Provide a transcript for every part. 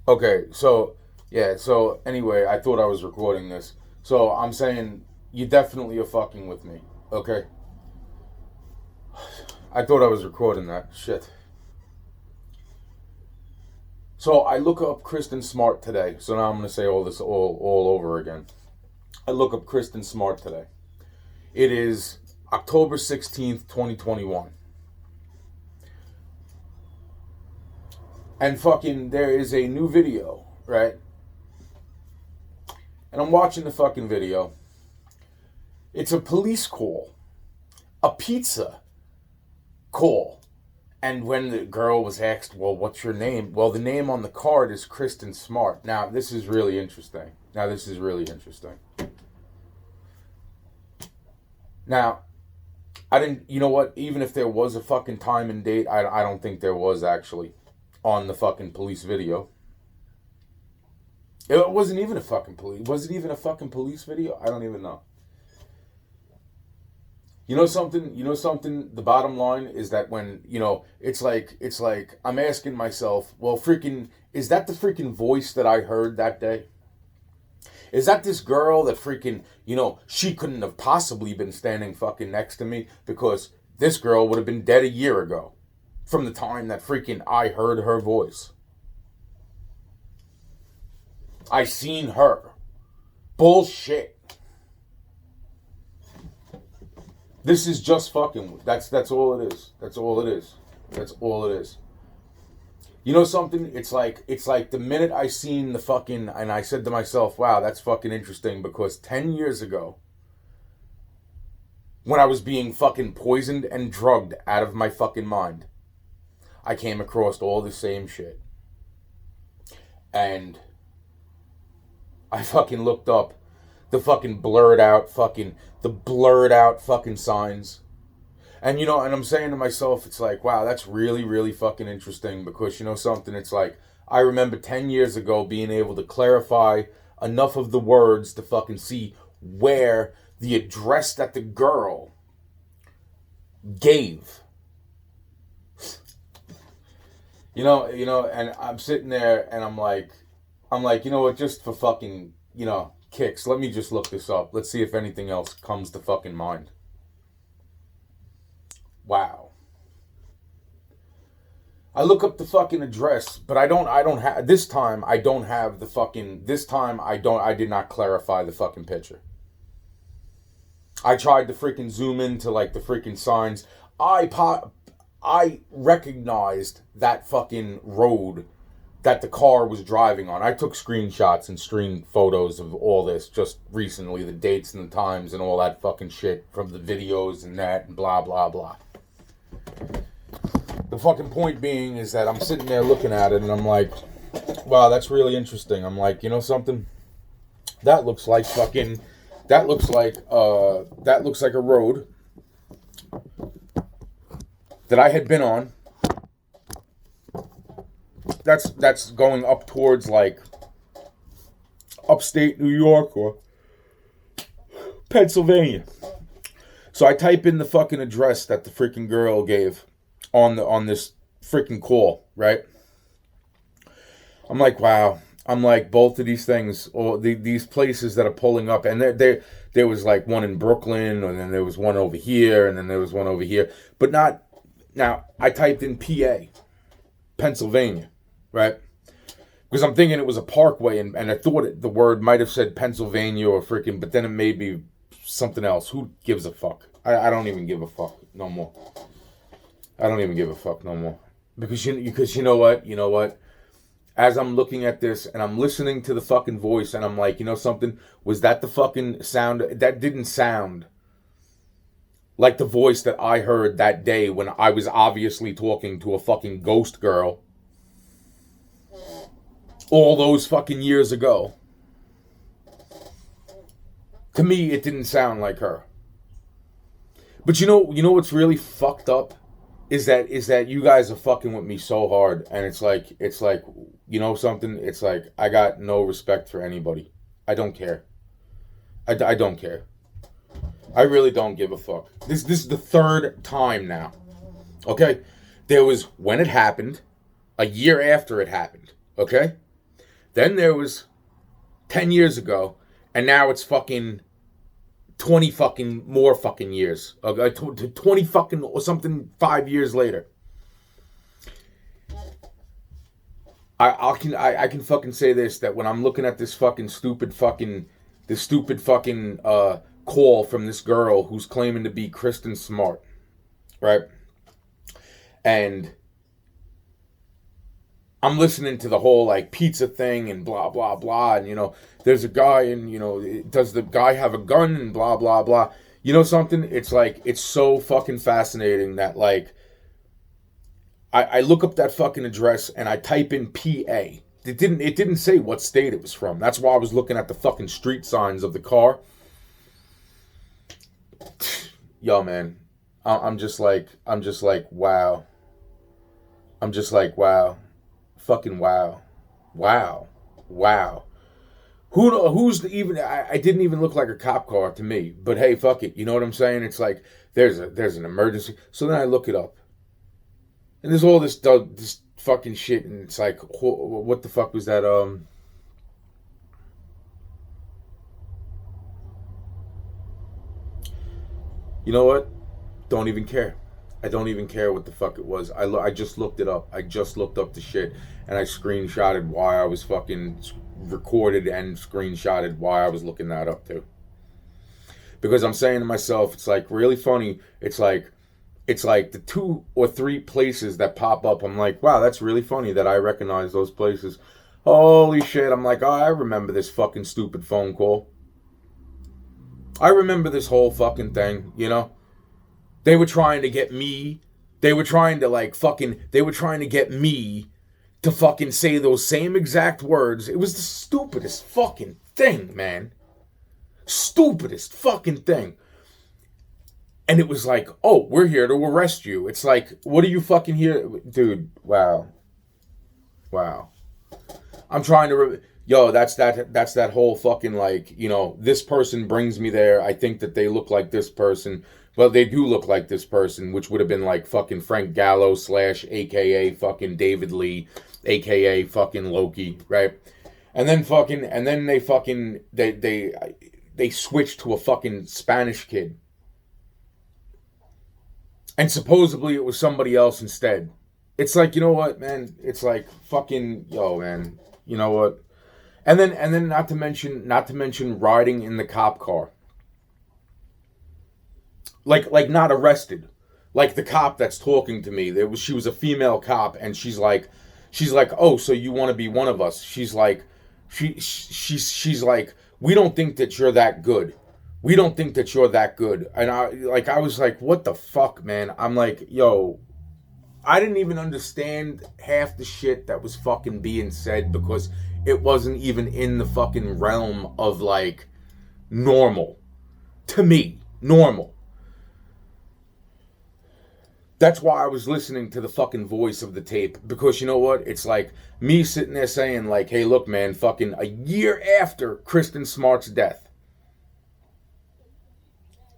Okay, so yeah, so anyway, I thought I was recording this. So I'm saying you definitely are fucking with me. Okay? I thought I was recording that. Shit. So I look up Kristen Smart today. So now I'm gonna say all this all over again. I look up Kristen Smart today. It is October 16th, 2021. And fucking there is a new video, right? And I'm watching the fucking video. It's a police call. A pizza call. And when the girl was asked, well, what's your name? Well, the name on the card is Kristen Smart. Now, this is really interesting. Now, I didn't, you know what? Even if there was a fucking time and date, I don't think there was actually on the fucking police video. It wasn't even a fucking police. Was it even a fucking police video? I don't even know. You know something? You know something? The bottom line is that when, it's like I'm asking myself, well, freaking, is that the freaking voice that I heard that day? Is that this girl that freaking, she couldn't have possibly been standing fucking next to me because this girl would have been dead a year ago from the time that freaking I heard her voice. I seen her. Bullshit. This is just fucking. That's all it is. That's all it is. That's all it is. You know something? It's like the minute I seen the fucking and I said to myself, "Wow, that's fucking interesting," because 10 years ago, when I was being fucking poisoned and drugged out of my fucking mind, I came across all the same shit. And I fucking looked up the fucking blurred out fucking signs. And I'm saying to myself, it's like, wow, that's really, really fucking interesting because you know something? It's like, I remember 10 years ago being able to clarify enough of the words to fucking see where the address that the girl gave. And I'm sitting there and I'm like, you know what, just for fucking, kicks, let me just look this up. Let's see if anything else comes to fucking mind. Wow. I look up the fucking address, but I don't have this time I don't have the fucking this time I did not clarify the fucking picture. I tried to freaking zoom into like the freaking signs. I recognized that fucking road that the car was driving on. I took screenshots and screen photos of all this just recently, the dates and the times and all that fucking shit from the videos and that and blah blah blah. The fucking point being is that I'm sitting there looking at it and I'm like, wow, that's really interesting. I'm like, you know something? That looks like fucking that looks like a road that I had been on. That's going up towards like upstate New York or Pennsylvania. So I type in the fucking address that the freaking girl gave on this freaking call, right? I'm like, wow. I'm like, both of these things, or these places that are pulling up, and there was like one in Brooklyn, and then there was one over here, and then there was one over here, but not. Now I typed in PA, Pennsylvania, right? Because I'm thinking it was a parkway, and I thought the word might have said Pennsylvania or freaking, but then it may be something else. Who gives a fuck? I don't even give a fuck no more. I don't even give a fuck no more. Because you know what? You know what? As I'm looking at this and I'm listening to the fucking voice and I'm like, you know something? Was that the fucking sound? That didn't sound like the voice that I heard that day when I was obviously talking to a fucking ghost girl all those fucking years ago. To me, it didn't sound like her. But you know what's really fucked up is that you guys are fucking with me so hard, and it's like you know something. It's like I got no respect for anybody. I don't care. I don't care. I really don't give a fuck. This is the third time now. Okay, there was when it happened, a year after it happened. Okay, Then there was 10 years ago, and now it's fucking 20 fucking more fucking years. 20 fucking or something 5 years later. I can fucking say this, that when I'm looking at this stupid fucking call from this girl who's claiming to be Kristen Smart, right? And I'm listening to the whole like pizza thing and blah blah blah, and you know, there's a guy and you know, does the guy have a gun and blah blah blah. You know something? It's like, it's so fucking fascinating that like I look up that fucking address and I type in PA. It didn't say what state it was from. That's why I was looking at the fucking street signs of the car. Yo, man, I'm just like wow. I'm just like wow, fucking wow, wow, wow. Who's even? I didn't even look like a cop car to me. But hey, fuck it. You know what I'm saying? It's like there's an emergency. So then I look it up. And there's all this fucking shit, and it's like, what the fuck was that? You know what? Don't even care. I don't even care what the fuck it was. I just looked it up. I just looked up the shit, and I screenshotted why I was fucking recorded and screenshotted why I was looking that up too. Because I'm saying to myself, it's like really funny. It's like the 2 or 3 places that pop up. I'm like, wow, that's really funny that I recognize those places. Holy shit. I'm like, oh, I remember this fucking stupid phone call. I remember this whole fucking thing, you know? They were trying to get me. They were trying to get me to fucking say those same exact words. It was the stupidest fucking thing, man. Stupidest fucking thing. And it was like, oh, we're here to arrest you. It's like, what are you fucking here? Dude, wow. Wow. I'm trying to... Yo, that's that whole fucking like, you know, this person brings me there. I think that they look like this person. Well, they do look like this person, which would have been like fucking Frank Gallo / AKA fucking David Lee, AKA fucking Loki, right? And then they switched to a fucking Spanish kid. And supposedly it was somebody else instead. It's like, you know what, man? It's like fucking, yo, man. You know what? And then not to mention riding in the cop car. Like not arrested. Like the cop that's talking to me. She was a female cop, and she's like, oh, so you want to be one of us? She's like, she's like, we don't think that you're that good. We don't think that you're that good. And I was like, what the fuck, man? I'm like, yo, I didn't even understand half the shit that was fucking being said because it wasn't even in the fucking realm of like normal. To me, normal. That's why I was listening to the fucking voice of the tape, because you know what? It's like me sitting there saying like, hey, look, man, fucking a year after Kristen Smart's death,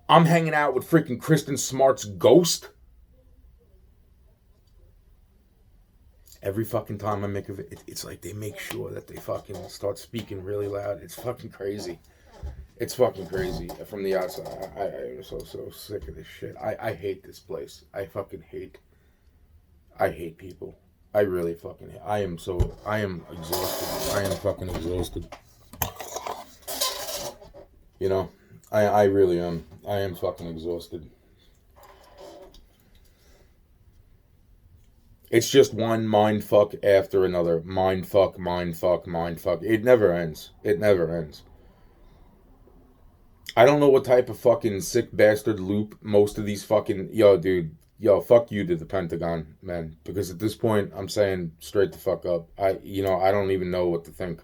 I'm hanging out with freaking Kristen Smart's ghost. Every fucking time I make a video, it's like they make sure that they fucking start speaking really loud. It's fucking crazy. It's fucking crazy from the outside. I'm so sick of this shit. I hate this place. I hate people. I really fucking hate. I am exhausted. I am fucking exhausted. You know, I really am. I am fucking exhausted. It's just one mind fuck after another. Mind fuck. It never ends. It never ends. I don't know what type of fucking sick bastard loop most of these fucking... Yo, dude. Yo, fuck you to the Pentagon, man. Because at this point, I'm saying straight the fuck up. I don't even know what to think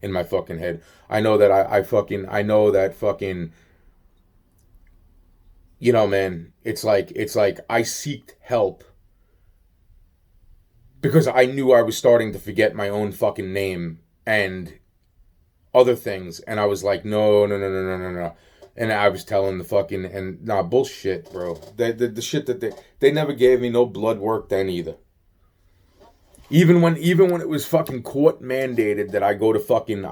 in my fucking head. I know that I know that fucking... You know, man, it's like I seeked help because I knew I was starting to forget my own fucking name and other things, and I was like, no. And I was telling the fucking, and nah, bullshit, bro. The shit that they never gave me no blood work then either. Even when it was fucking court mandated that I go to fucking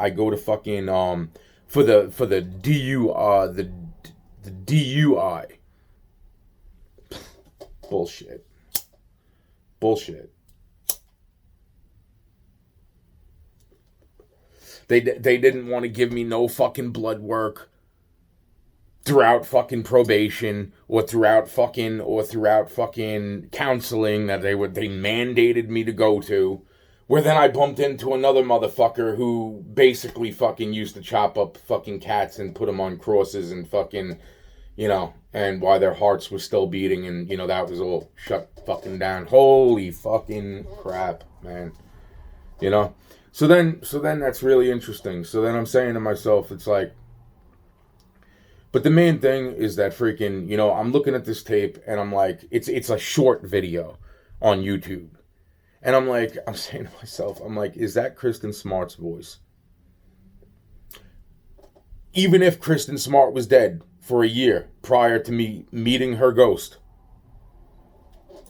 for the DUI. Bullshit. Bullshit. They didn't want to give me no fucking blood work throughout fucking probation or throughout fucking counseling that they mandated me to go to, where then I bumped into another motherfucker who basically fucking used to chop up fucking cats and put them on crosses and fucking, you know, and while their hearts were still beating, and you know, that was all shut fucking down. Holy fucking crap, man. You know? So then that's really interesting. So then I'm saying to myself, it's like, but the main thing is that freaking, you know, I'm looking at this tape and I'm like, it's a short video on YouTube. And I'm like, I'm saying to myself, I'm like, is that Kristen Smart's voice? Even if Kristen Smart was dead for a year prior to me meeting her ghost,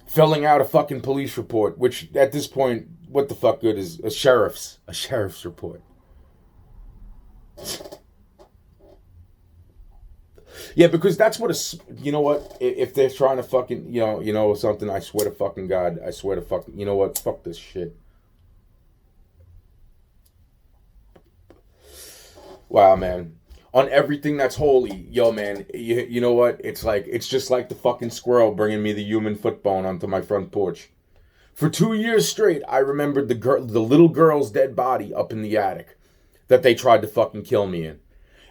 filling out a fucking police report, which at this point, what the fuck good is a sheriff's report? Yeah, because that's what you know what? If they're trying to fucking, you know something, I swear to fucking God, I swear to fucking, you know what? Fuck this shit. Wow, man. On everything that's holy, yo, man, you know what? It's like, it's just like the fucking squirrel bringing me the human foot bone onto my front porch. For 2 years straight, I remembered the little girl's dead body up in the attic that they tried to fucking kill me in.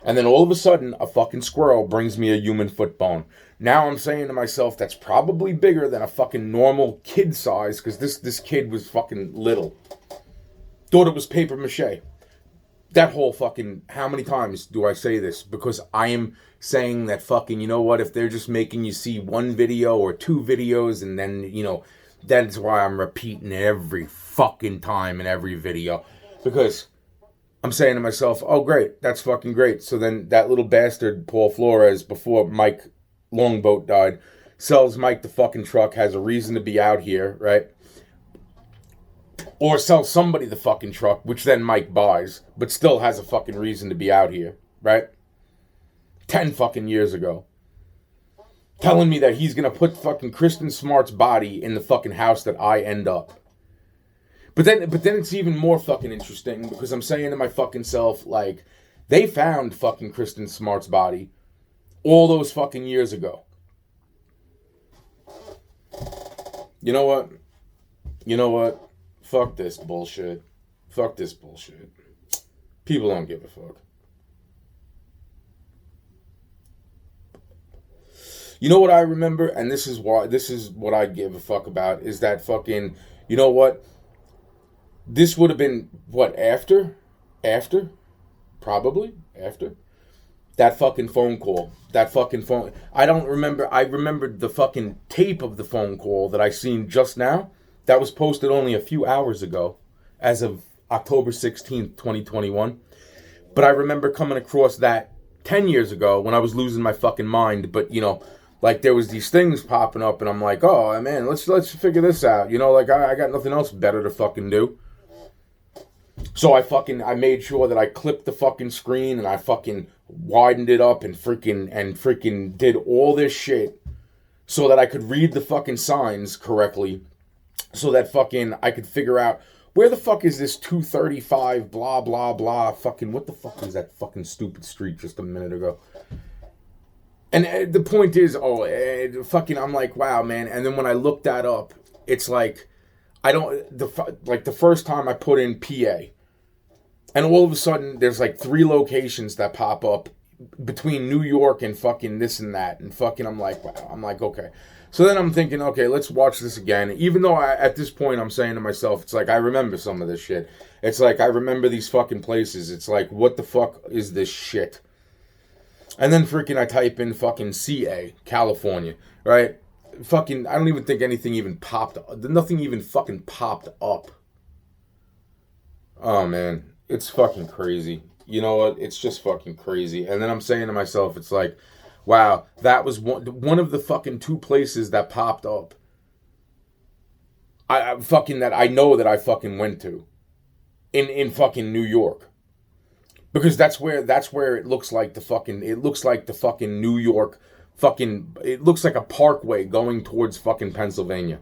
And then all of a sudden, a fucking squirrel brings me a human foot bone. Now I'm saying to myself, that's probably bigger than a fucking normal kid size, because this kid was fucking little. Thought it was paper mache. That whole fucking, how many times do I say this? Because I am saying that fucking, you know what, if they're just making you see one video or two videos, and then, you know, that's why I'm repeating it every fucking time in every video. Because I'm saying to myself, oh, great, that's fucking great. So then that little bastard, Paul Flores, before Mike Longboat died, sells Mike the fucking truck, has a reason to be out here, right? Or sells somebody the fucking truck, which then Mike buys, but still has a fucking reason to be out here, right? 10 fucking years ago. Telling me that he's gonna put fucking Kristen Smart's body in the fucking house that I end up. But then it's even more fucking interesting, because I'm saying to my fucking self, like, they found fucking Kristen Smart's body all those fucking years ago. You know what? You know what? Fuck this bullshit. Fuck this bullshit. People don't give a fuck. You know what I remember, and this is what I give a fuck about, is that fucking, you know what? This would have been, what, after? Probably after. That fucking phone call. I don't remember. I remembered the fucking tape of the phone call that I seen just now. That was posted only a few hours ago, as of October 16th, 2021. But I remember coming across that 10 years ago when I was losing my fucking mind. But, you know, like, there was these things popping up, and I'm like, oh, man, let's figure this out. You know, like, I got nothing else better to fucking do. So I made sure that I clipped the fucking screen, and I fucking widened it up and freaking did all this shit so that I could read the fucking signs correctly, so that fucking I could figure out where the fuck is this 235 blah blah blah fucking, what the fuck was that fucking stupid street just a minute ago? And the point is, fucking, I'm like, wow, man. And then when I looked that up, it's like, the first time I put in PA, and all of a sudden there's like 3 locations that pop up between New York and fucking this and that, and fucking, I'm like, wow. I'm like, okay. So then I'm thinking, okay, let's watch this again. Even though at this point I'm saying to myself, it's like, I remember some of this shit. It's like, I remember these fucking places. It's like, what the fuck is this shit? And then freaking I type in fucking CA, California, right? Fucking, I don't even think anything even popped up. Nothing even fucking popped up. Oh, man. It's fucking crazy. You know what? It's just fucking crazy. And then I'm saying to myself, it's like, wow, that was one of the fucking 2 places that popped up. I fucking that I know that I fucking went to in fucking New York. Because that's where it looks like the fucking New York fucking, it looks like a parkway going towards fucking Pennsylvania.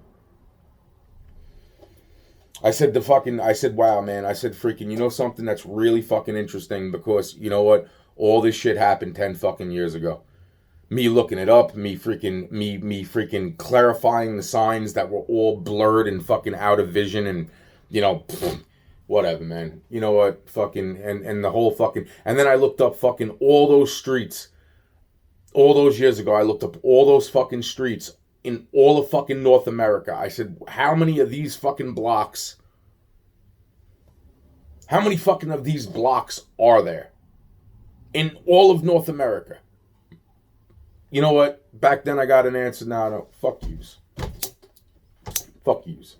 I said, wow, man. I said, freaking, you know something that's really fucking interesting, because you know what? All this shit happened 10 fucking years ago. Me looking it up, me freaking clarifying the signs that were all blurred and fucking out of vision, and, you know, whatever, man. You know what? Fucking, and the whole fucking, and then I looked up fucking all those streets. All those years ago, I looked up all those fucking streets in all of fucking North America. I said, how many of these fucking blocks, how many fucking of these blocks are there in all of North America? You know what? Back then I got an answer. Now, no. Fuck yous. Fuck yous.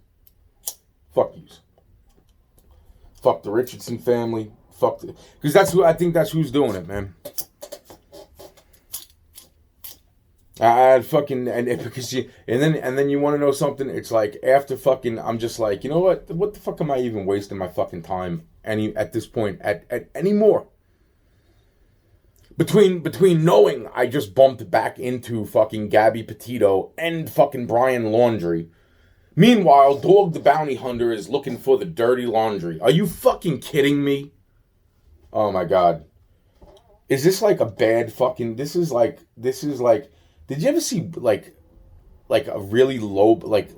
Fuck yous. Fuck the Richardson family. Fuck the, because that's who, I think that's who's doing it, man. I fucking, and because you, and then you want to know something? It's like, after fucking, I'm just like, you know what the fuck am I even wasting my fucking time at this point at anymore? Between knowing I just bumped back into fucking Gabby Petito and fucking Brian Laundrie. Meanwhile, Dog the Bounty Hunter is looking for the dirty laundry. Are you fucking kidding me? Oh my god. Is this like a bad fucking, this is like, did you ever see like a really low, like,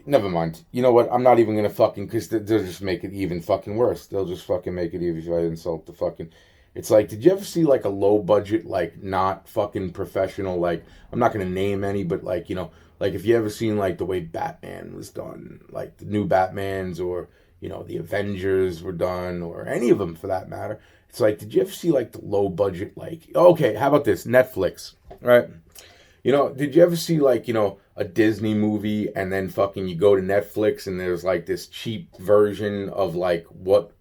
never mind. You know what? I'm not even gonna fucking, because they'll just make it even fucking worse. They'll just fucking make it even if I insult the fucking. It's like, did you ever see like a low budget, like not fucking professional, like, I'm not gonna name any, but like, you know, like if you ever seen like the way Batman was done, like the new Batmans, or, you know, the Avengers were done, or any of them for that matter. It's like, did you ever see like the low budget, like, okay, how about this? Netflix, right? You know, did you ever see like, you know, a Disney movie, and then fucking you go to Netflix and there's like this cheap version of like what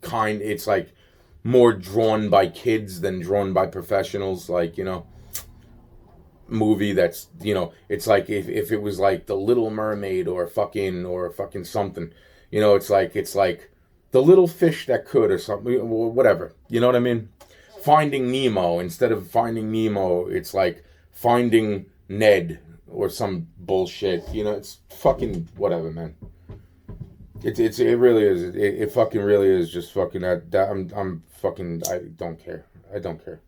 kind, it's like more drawn by kids than drawn by professionals, like, you know, movie that's, you know, it's like if it was like The Little Mermaid or fucking something, you know, it's like The Little Fish That Could, or something, whatever, you know what I mean? Finding Nemo, instead of Finding Nemo, it's like Finding Ned or some bullshit, you know, it's fucking whatever, man. It really is. It fucking really is just fucking that I'm fucking, I don't care. I don't care.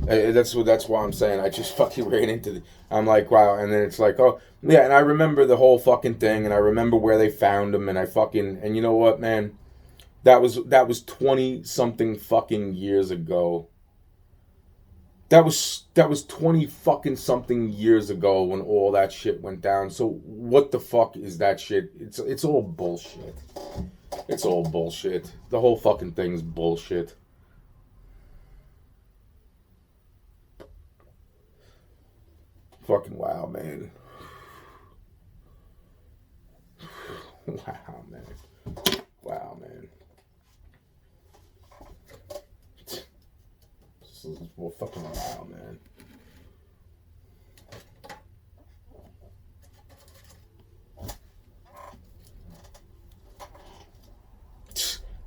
That's why I'm saying I just fucking ran into the, I'm like, wow, and then it's like, oh yeah, and I remember the whole fucking thing, and I remember where they found him, and I fucking, and you know what, man, that was 20 something fucking years ago. That was 20 fucking something years ago when all that shit went down. So what the fuck is that shit? It's all bullshit. It's all bullshit. The whole fucking thing's bullshit. Fucking wow, man. Wow, man. Wow, man. This is well, fucking wow, man.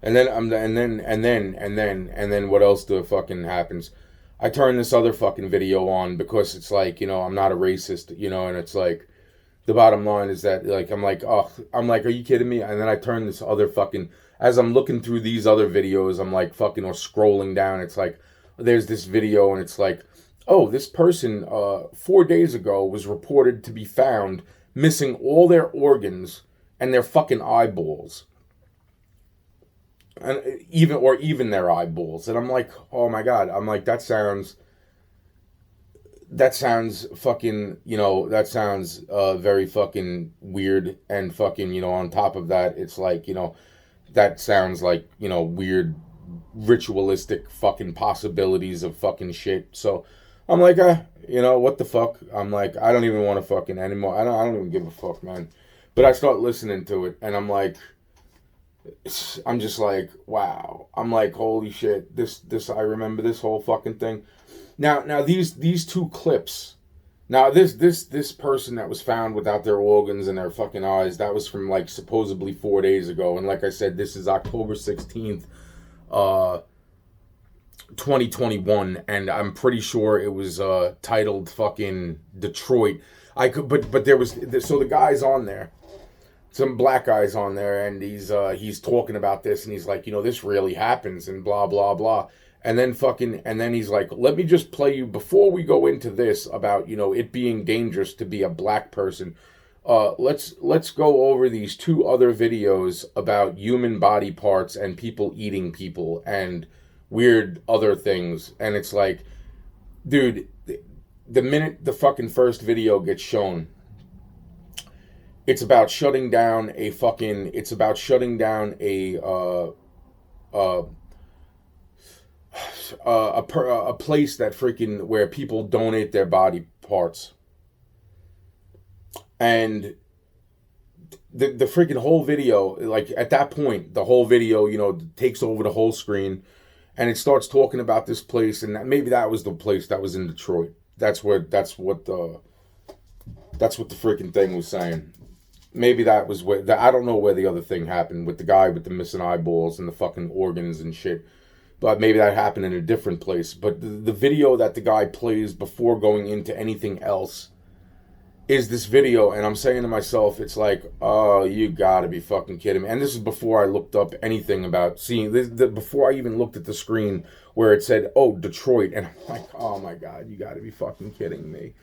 And then what else the fucking happens? I turn this other fucking video on because it's like, you know, I'm not a racist, you know, and it's like, the bottom line is that, like, I'm like, are you kidding me? And then I turn this other fucking, as I'm looking through these other videos, I'm like fucking, or scrolling down, it's like, there's this video and it's like, oh, this person 4 days ago was reported to be found missing all their organs and their fucking eyeballs. And even their eyeballs. And I'm like, oh my god, I'm like, that sounds fucking, you know, that sounds very fucking weird. And fucking, you know, on top of that, it's like, you know, that sounds like, you know, weird ritualistic fucking possibilities of fucking shit. So I'm like, you know, what the fuck? I'm like, I don't even want to fucking anymore. I don't even give a fuck, man. But I start listening to it and I'm like, I'm just like, wow. I'm like, holy shit. I remember this whole fucking thing. Now these two clips. Now this person that was found without their organs and their fucking eyes, that was from like supposedly 4 days ago. And like I said, this is October 16th, 2021, and I'm pretty sure it was titled fucking Detroit. But there was, so the guy's on there, some black guy's on there, and he's talking about this, and he's like, this really happens, and blah blah blah. And then he's like, let me just play you before we go into this about it being dangerous to be a black person. Let's go over these two other videos about human body parts and people eating people and weird other things. And it's like, dude, the minute the fucking first video gets shown, it's about shutting down a place that freaking, where people donate their body parts. And the freaking whole video, like at that point, the whole video, takes over the whole screen, and it starts talking about this place, and maybe that was the place that was in Detroit. That's what the freaking thing was saying. Maybe that was where, I don't know where the other thing happened with the guy with the missing eyeballs and the fucking organs and shit. But maybe that happened in a different place. But the video that the guy plays before going into anything else is this video, and I'm saying to myself, it's like, oh, you gotta be fucking kidding me. And this is before I looked up anything about seeing this, before I even looked at the screen where it said, oh, Detroit. And I'm like, oh my God, you gotta be fucking kidding me.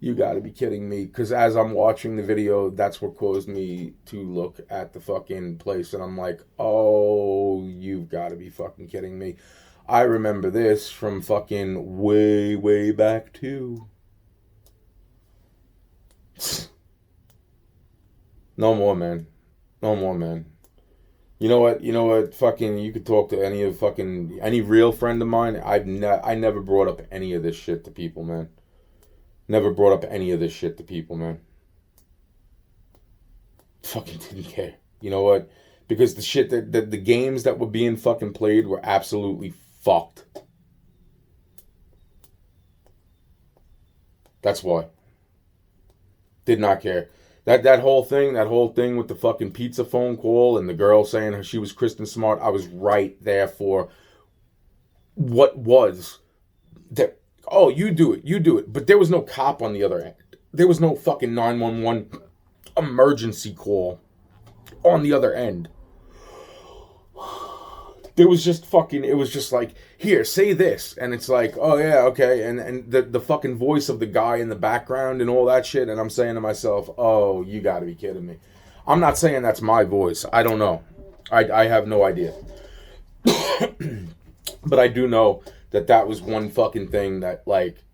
You gotta be kidding me. Because as I'm watching the video, that's what caused me to look at the fucking place. And I'm like, oh, you've gotta be fucking kidding me. I remember this from fucking way, way back too. No more, man. No more, man. You know what? Fucking, you could talk to any real friend of mine. I never brought up any of this shit to people, man. Never brought up any of this shit to people, man. Fucking didn't care. You know what? Because the shit that the games that were being fucking played were absolutely fucked. That's why. Did not care. That whole thing with the fucking pizza phone call and the girl saying she was Kristen Smart, I was right there for what was that. Oh, you do it. But there was no cop on the other end. There was no fucking 911 emergency call on the other end. It was just like, here, say this. And it's like, oh yeah, okay. And the fucking voice of the guy in the background and all that shit. And I'm saying to myself, oh, you gotta be kidding me. I'm not saying that's my voice. I don't know. I have no idea. But I do know that was one fucking thing that, like,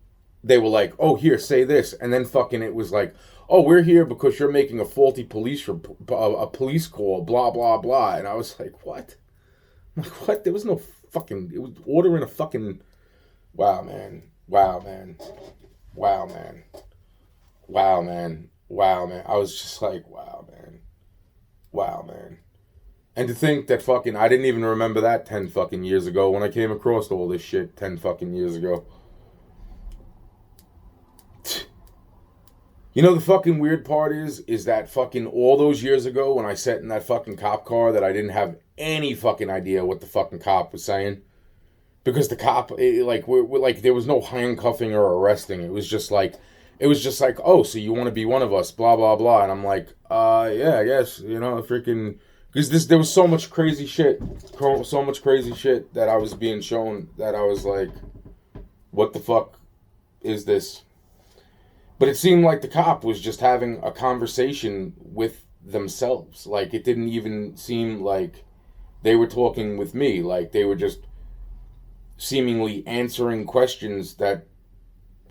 they were like, oh, here, say this. And then fucking it was like, oh, we're here because you're making a faulty police call, blah, blah, blah. And I was like, what? I'm like, what? There was no fucking, it was ordering a fucking, wow, man. Wow, man. Wow, man. Wow, man. Wow, man. I was just like, wow, man. Wow, man. And to think that fucking, I didn't even remember that 10 fucking years ago when I came across all this shit 10 fucking years ago. You know, the fucking weird part is that fucking all those years ago when I sat in that fucking cop car that I didn't have any fucking idea what the fucking cop was saying. Because the cop, we're like, there was no handcuffing or arresting. It was just like, oh, so you want to be one of us, blah, blah, blah. And I'm like, yeah, I guess, freaking, because there was so much crazy shit that I was being shown that I was like, what the fuck is this? But it seemed like the cop was just having a conversation with themselves. Like, it didn't even seem like they were talking with me. Like, they were just seemingly answering questions that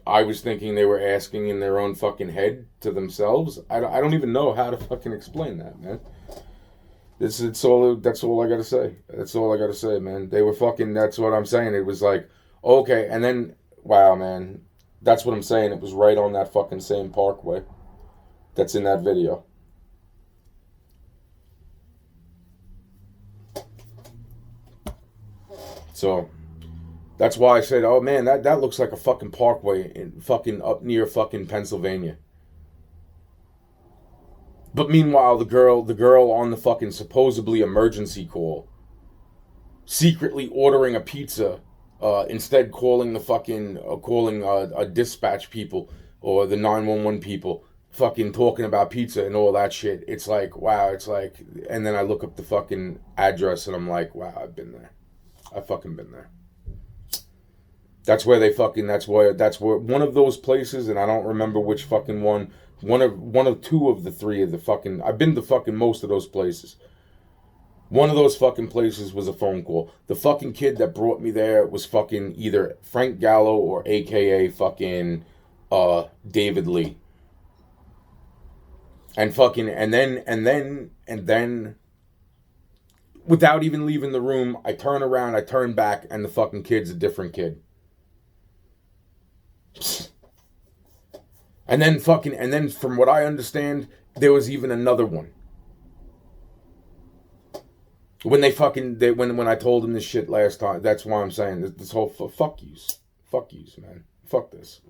I was thinking they were asking in their own fucking head to themselves. I don't even know how to fucking explain that, man. That's all I gotta say. That's all I gotta say, man. They were fucking, that's what I'm saying. It was like, okay, and then, wow, man. That's what I'm saying. It was right on that fucking same parkway that's in that video. So that's why I said, oh man, that looks like a fucking parkway in fucking up near fucking Pennsylvania. But meanwhile, the girl on the fucking supposedly emergency call, secretly ordering a pizza, instead calling the fucking calling dispatch people or the 911 people, fucking talking about pizza and all that shit. It's like, wow. It's like, and then I look up the fucking address and I'm like, wow, I've been there. I've fucking been there. That's where they fucking. That's where one of those places, and I don't remember which fucking one. One of two of the three of the fucking. I've been to fucking most of those places. One of those fucking places was a phone call. The fucking kid that brought me there was fucking either Frank Gallo or AKA fucking David Lee. And fucking and then without even leaving the room, I turn around, I turn back, and the fucking kid's a different kid. And then from what I understand, there was even another one. When when I told him this shit last time, that's why I'm saying this whole fuck yous, man, fuck this.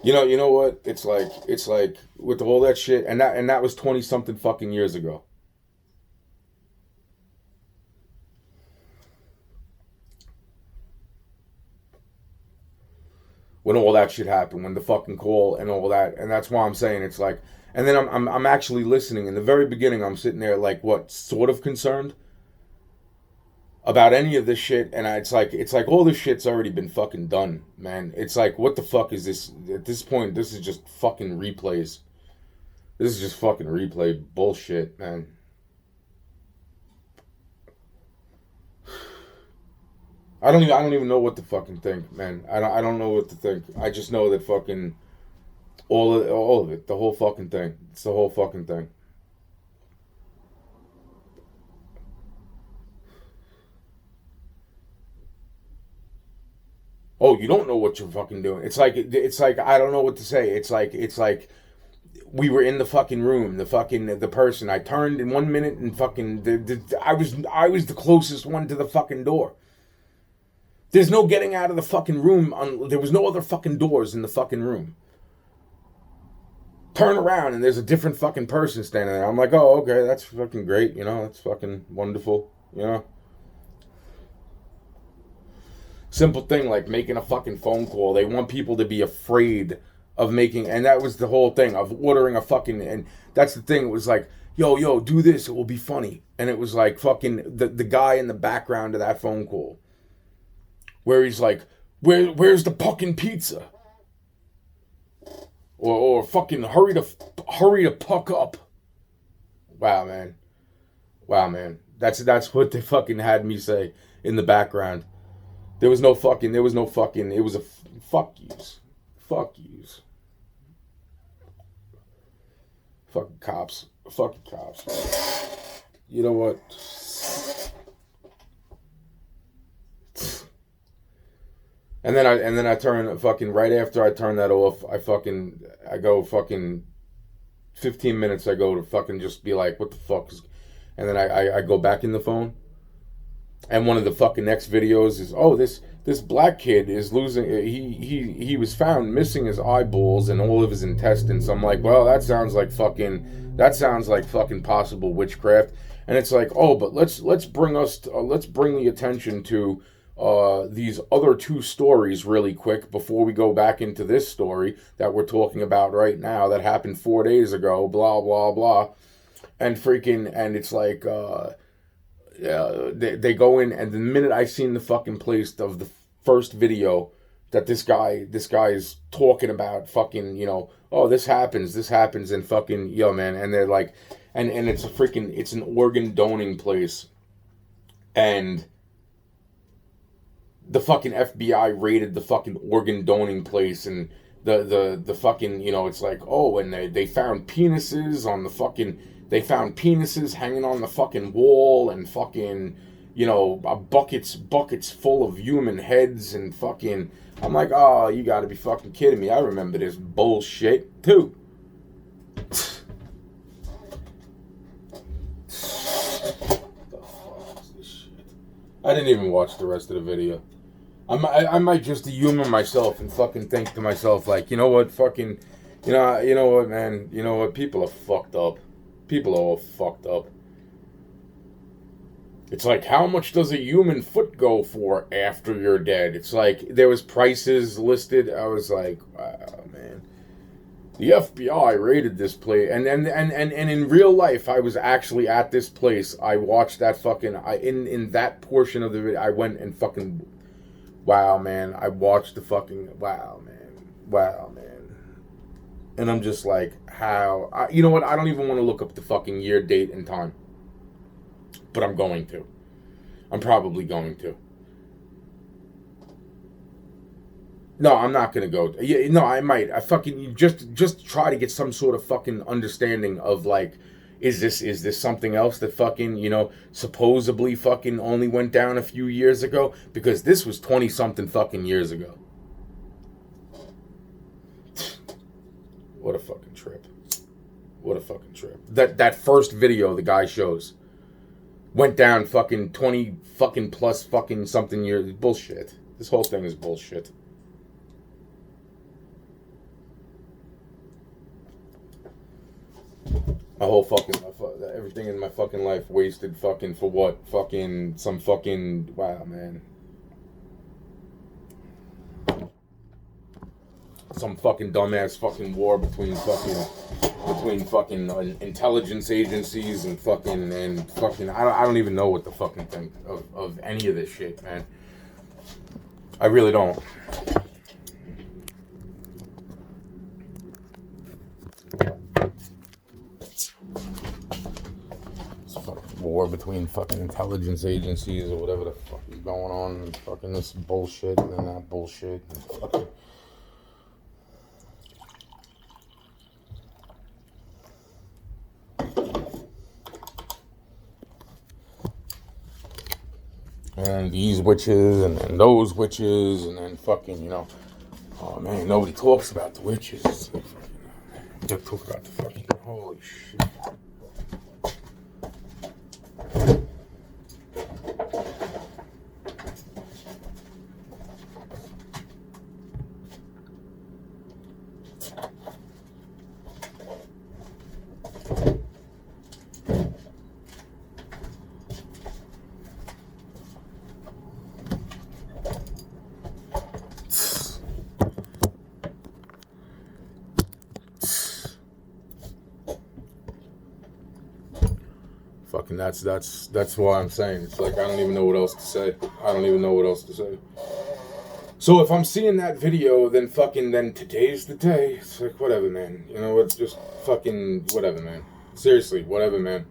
You know what? It's like with all that shit, and that was 20 something fucking years ago. When all that shit happened, when the fucking call and all that, and that's why I'm saying it's like, and then I'm actually listening. In the very beginning, I'm sitting there like, what, sort of concerned about any of this shit, and it's like all this shit's already been fucking done, man. It's like, what the fuck is this? At this point, this is just fucking replays. This is just fucking replay bullshit, man. I don't even know what to fucking think, man. I don't know what to think. I just know that fucking all of it, the whole fucking thing. It's the whole fucking thing. Oh, you don't know what you're fucking doing. It's like I don't know what to say. It's like we were in the fucking room, the person. I turned in 1 minute and fucking I was the closest one to the fucking door. There's no getting out of the fucking room. There was no other fucking doors in the fucking room. Turn around and there's a different fucking person standing there. I'm like, oh, okay, that's fucking great. That's fucking wonderful. Simple thing like making a fucking phone call. They want people to be afraid of making, and that was the whole thing of ordering a fucking, and that's the thing. It was like, yo, do this. It will be funny. And it was like fucking the guy in the background of that phone call, where he's like, where's the fucking pizza? Or fucking hurry to puck up. Wow, man. That's what they fucking had me say in the background. There was no fucking, it was a fuck yous. Fucking cops. You know what? And then I turn fucking right after I turn that off. I go fucking 15 minutes. I go to fucking just be like, what the fuck is, and then I go back in the phone. And one of the fucking next videos is, oh, this black kid is losing. He was found missing his eyeballs and all of his intestines. I'm like, well, that sounds like fucking possible witchcraft. And it's like, oh, but let's bring the attention to these other two stories really quick before we go back into this story that we're talking about right now that happened 4 days ago, blah, blah, blah. And it's like, they go in, and the minute I seen the fucking place of the first video that this guy is talking about fucking, oh, this happens, and fucking, yo, man, and they're like, and it's an organ donating place, and the fucking FBI raided the fucking organ donating place, and the fucking, it's like, oh, and they found penises on the fucking, they found penises hanging on the fucking wall, and fucking, buckets full of human heads, and fucking, I'm like, oh, you gotta be fucking kidding me. I remember this bullshit too. I didn't even watch the rest of the video. I might just humor myself and fucking think to myself, like, you know what, fucking, you know what, man, you know what, people are fucked up. People are all fucked up. It's like, how much does a human foot go for after you're dead? It's like, there was prices listed. I was like, wow, man. The FBI raided this place, and in real life, I was actually at this place. I watched that fucking, in that portion of the video, I went and fucking, wow, man. I watched the fucking, wow, man. And I'm just like, how, you know what? I don't even want to look up the fucking year, date, and time. But I'm going to. I'm probably going to. No, I'm not gonna go. Yeah, no, I might. I fucking just try to get some sort of fucking understanding of, like, is this something else that fucking, supposedly fucking only went down a few years ago? Because this was 20 something fucking years ago. What a fucking trip. What a fucking trip. That first video the guy shows went down fucking 20 fucking plus fucking something years. Bullshit. This whole thing is bullshit. My whole fucking, everything in my fucking life wasted fucking for what? Fucking, some fucking, wow, man. Some fucking dumbass fucking war between fucking intelligence agencies and fucking, I don't even know what to fucking think of any of this shit, man. I really don't. War between fucking intelligence agencies or whatever the fuck is going on, and fucking this bullshit and that bullshit. And fucking and these witches and then those witches and then fucking, oh man, nobody talks about the witches. It's like fucking, don't talk about the fucking, holy shit. Fucking that's why I'm saying, it's like, I don't even know what else to say. So if I'm seeing that video, then today's the day. It's like, whatever, man. It's just fucking whatever, man. Seriously, whatever, man.